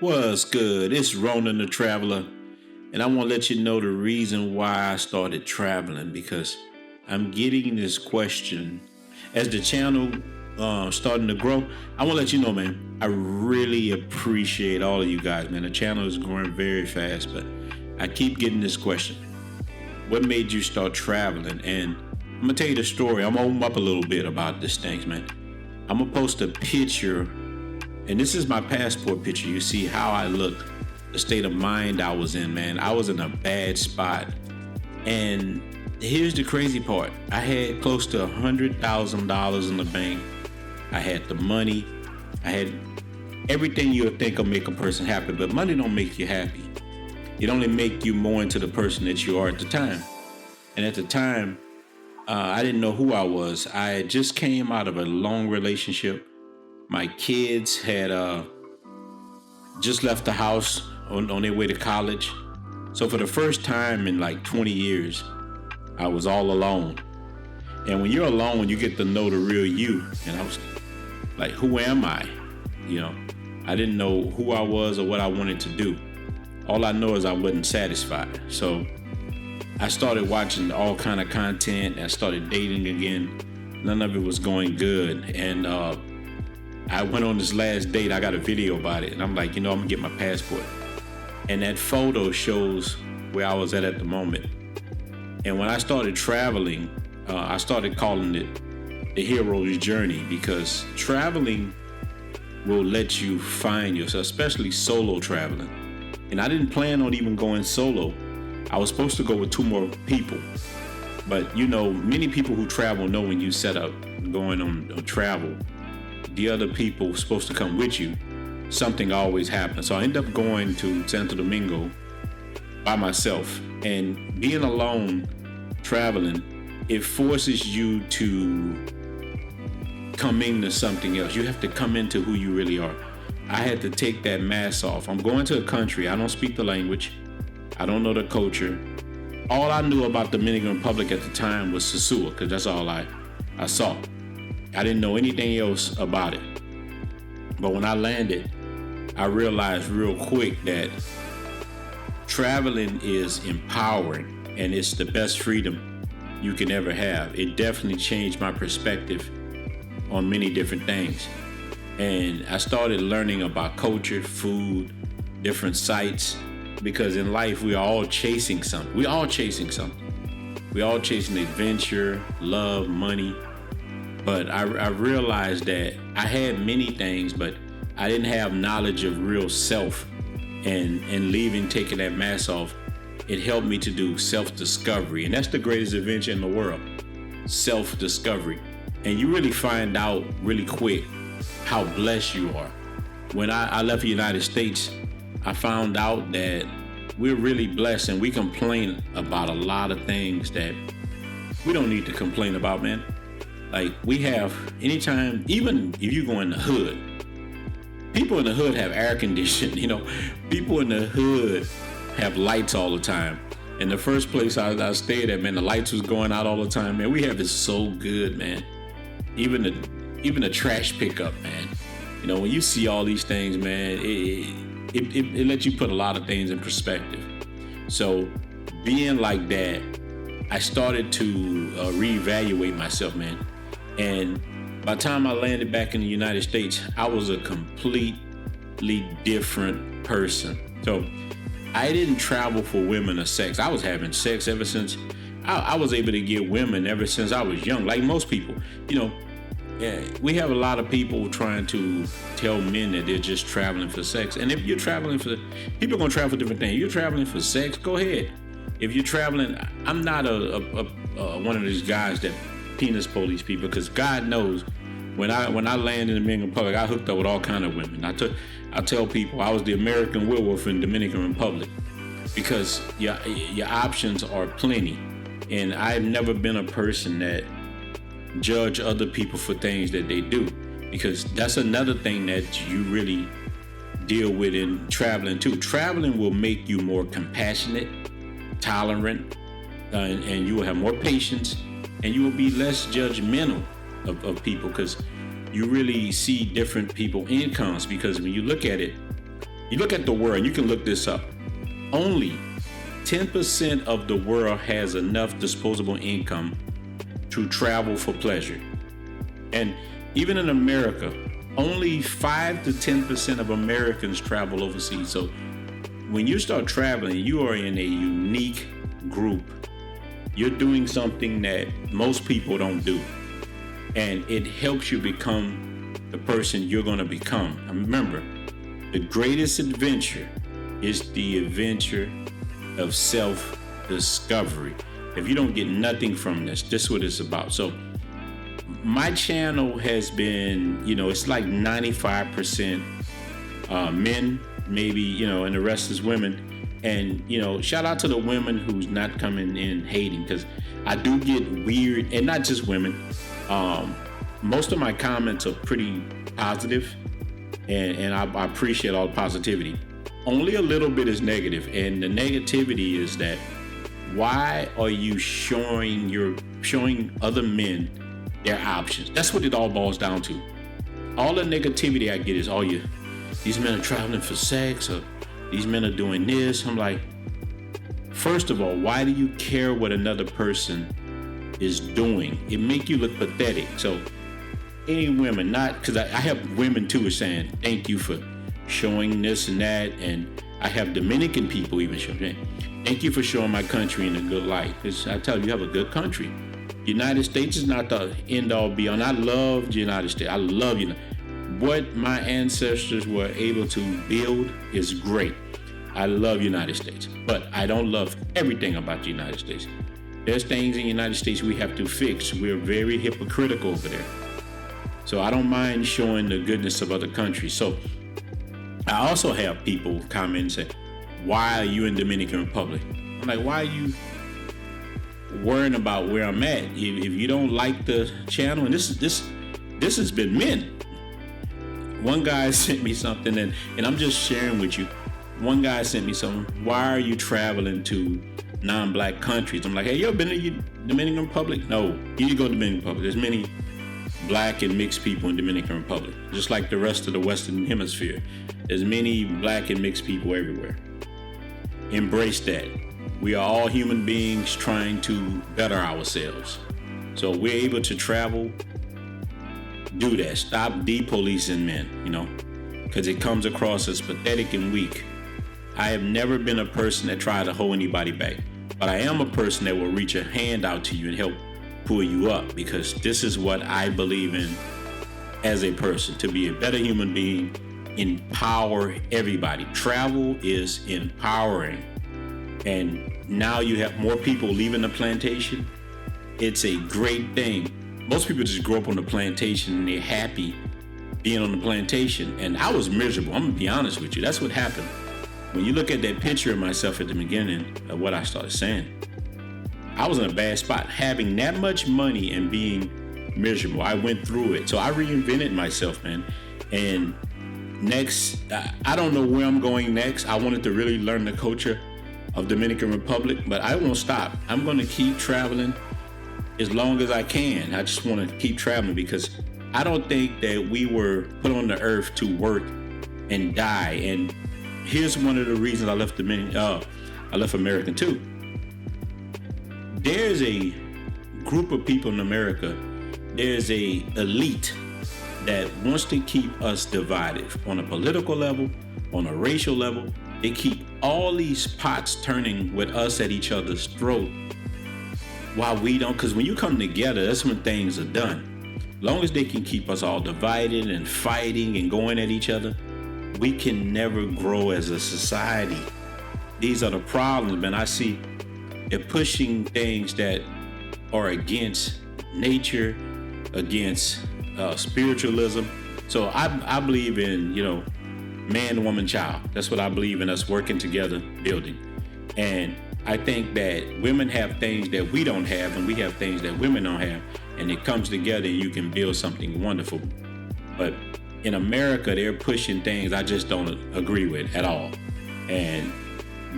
What's good? It's Ronan the Traveler, and I want to let you know the reason why I started traveling because I'm getting this question as the channel starting to grow. I want to let you know, man, I really appreciate all of you guys, man. The channel is growing very fast, but I keep getting this question: what made you start traveling? And I'm gonna tell you the story. I'm gonna open up a little bit about this thing, man. I'm gonna post a picture. And this is my passport picture. You see how I look, the state of mind I was in, man. I was in a bad spot. And here's the crazy part. I had close to $100,000 in the bank. I had the money. I had everything you would think will make a person happy, but money don't make you happy. It only make you more into the person that you are at the time. And at the time, I didn't know who I was. I just came out of a long relationship. My kids had just left the house on their way to college. So for the first time in like 20 years, I was all alone. And when you're alone, you get to know the real you. And I was like, who am I? You know, I didn't know who I was or what I wanted to do. All I know is I wasn't satisfied. So I started watching all kind of content. I started dating again. None of it was going good. And I went on this last date. I got a video about it. And I'm like, I'm going to get my passport. And that photo shows where I was at the moment. And when I started traveling, I started calling it the hero's journey, because traveling will let you find yourself, especially solo traveling. And I didn't plan on even going solo. I was supposed to go with two more people. But, many people who travel know when you set up going on travel, the other people supposed to come with you, something always happens. So I ended up going to Santo Domingo by myself. And being alone, traveling, it forces you to come into something else. You have to come into who you really are. I had to take that mask off. I'm going to a country. I don't speak the language. I don't know the culture. All I knew about the Dominican Republic at the time was Sosúa, because that's all I saw. I didn't know anything else about it. But when I landed, I realized real quick that traveling is empowering and it's the best freedom you can ever have. It definitely changed my perspective on many different things. And I started learning about culture, food, different sites, because in life we are all chasing something. We all chasing something. We all chasing adventure, love, money. But I realized that I had many things, but I didn't have knowledge of real self. And taking that mask off, it helped me to do self-discovery. And that's the greatest adventure in the world, self-discovery. And you really find out really quick how blessed you are. When I left the United States, I found out that we're really blessed, and we complain about a lot of things that we don't need to complain about, man. Like, we have, anytime, even if you go in the hood, people in the hood have air conditioning, people in the hood have lights all the time. And the first place I stayed at, man, the lights was going out all the time, man. We have it so good, man. Even the trash pickup, man. When you see all these things, man, it lets you put a lot of things in perspective. So being like that, I started to reevaluate myself, man. And by the time I landed back in the United States, I was a completely different person. So I didn't travel for women or sex. I was having sex ever since I was able to get women ever since I was young. Like most people, we have a lot of people trying to tell men that they're just traveling for sex. And if you're traveling for, people are going to travel for different things. If you're traveling for sex, go ahead. If you're traveling, I'm not one of these guys that penis police people, because God knows when I landed in the Dominican Republic, I hooked up with all kind of women. I tell people I was the American werewolf in Dominican Republic, because your options are plenty. And I've never been a person that judge other people for things that they do, because that's another thing that you really deal with in traveling too. Traveling will make you more compassionate, tolerant, and you will have more patience, and you will be less judgmental of people, because you really see different people incomes. Because when you look at it, You look at the world, you can look this up. Only 10% of the world has enough disposable income to travel for pleasure. And even in America, only 5 to 10% of Americans travel overseas. So when you start traveling, you are in a unique group. You're doing something that most people don't do. And it helps you become the person you're going to become. And remember, the greatest adventure is the adventure of self-discovery. If you don't get nothing from this is what it's about. So my channel has been, it's like 95% men, maybe, and the rest is women. And, shout out to the women who's not coming in hating, because I do get weird, and not just women. Most of my comments are pretty positive, and I appreciate all the positivity. Only a little bit is negative, and the negativity is that why are you showing other men their options? That's what it all boils down to. All the negativity I get is, these men are traveling for sex, or these men are doing this. I'm like, first of all, why do you care what another person is doing? It make you look pathetic. So any women, not because I have women too are saying thank you for showing this and that, and I have Dominican people even showing thank you for showing my country in a good light, because I tell you have a good country. United States is not the end all be all. I love the United States. I love you. What my ancestors were able to build is great. I love United States, but I don't love everything about the United States. There's things in the United States we have to fix. We're very hypocritical over there. So I don't mind showing the goodness of other countries. So I also have people comment and say, why are you in Dominican Republic? I'm like, why are you worrying about where I'm at? If you don't like the channel, and this has been men. One guy sent me something, and I'm just sharing with you. One guy sent me something. Why are you traveling to non-black countries? I'm like, hey, you ever been to Dominican Republic? No, you need to go to Dominican Republic. There's many black and mixed people in Dominican Republic, just like the rest of the Western Hemisphere. There's many black and mixed people everywhere. Embrace that. We are all human beings trying to better ourselves. So we're able to travel. Do that. Stop depolicing men, because it comes across as pathetic and weak. I have never been a person that tried to hold anybody back, but I am a person that will reach a hand out to you and help pull you up, because this is what I believe in as a person, to be a better human being, empower everybody. Travel is empowering. And now you have more people leaving the plantation. It's a great thing. Most people just grow up on the plantation and they're happy being on the plantation. And I was miserable. I'm gonna be honest with you. That's what happened. When you look at that picture of myself at the beginning of what I started saying, I was in a bad spot. Having that much money and being miserable, I went through it. So I reinvented myself, man. And next, I don't know where I'm going next. I wanted to really learn the culture of Dominican Republic, but I won't stop. I'm gonna keep traveling as long as I can. I just want to keep traveling, because I don't think that we were put on the earth to work and die. And here's one of the reasons I left America too. There's a group of people in America. There's a elite that wants to keep us divided on a political level, on a racial level. They keep all these pots turning with us at each other's throat. Why we don't, because when you come together, that's when things are done. Long as they can keep us all divided and fighting and going at each other, we can never grow as a society. These are the problems, man. I see they're pushing things that are against nature, against spiritualism. So I believe in, man, woman, child. That's what I believe in, us working together, building. And I think that women have things that we don't have, and we have things that women don't have, and it comes together and you can build something wonderful. But in America, they're pushing things I just don't agree with at all. And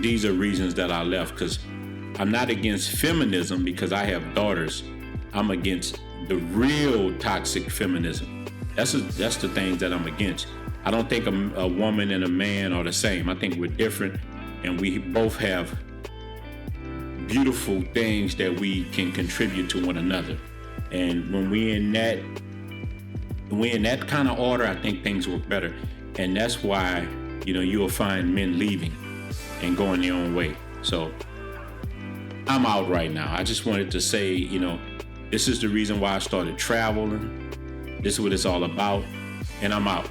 these are reasons that I left, because I'm not against feminism because I have daughters. I'm against the real toxic feminism. That's the things that I'm against. I don't think a woman and a man are the same. I think we're different, and we both have beautiful things that we can contribute to one another. And when we're in that kind of order, I think things work better. And that's why, you'll find men leaving and going their own way. So I'm out right now. I just wanted to say, this is the reason why I started traveling. This is what it's all about. And I'm out.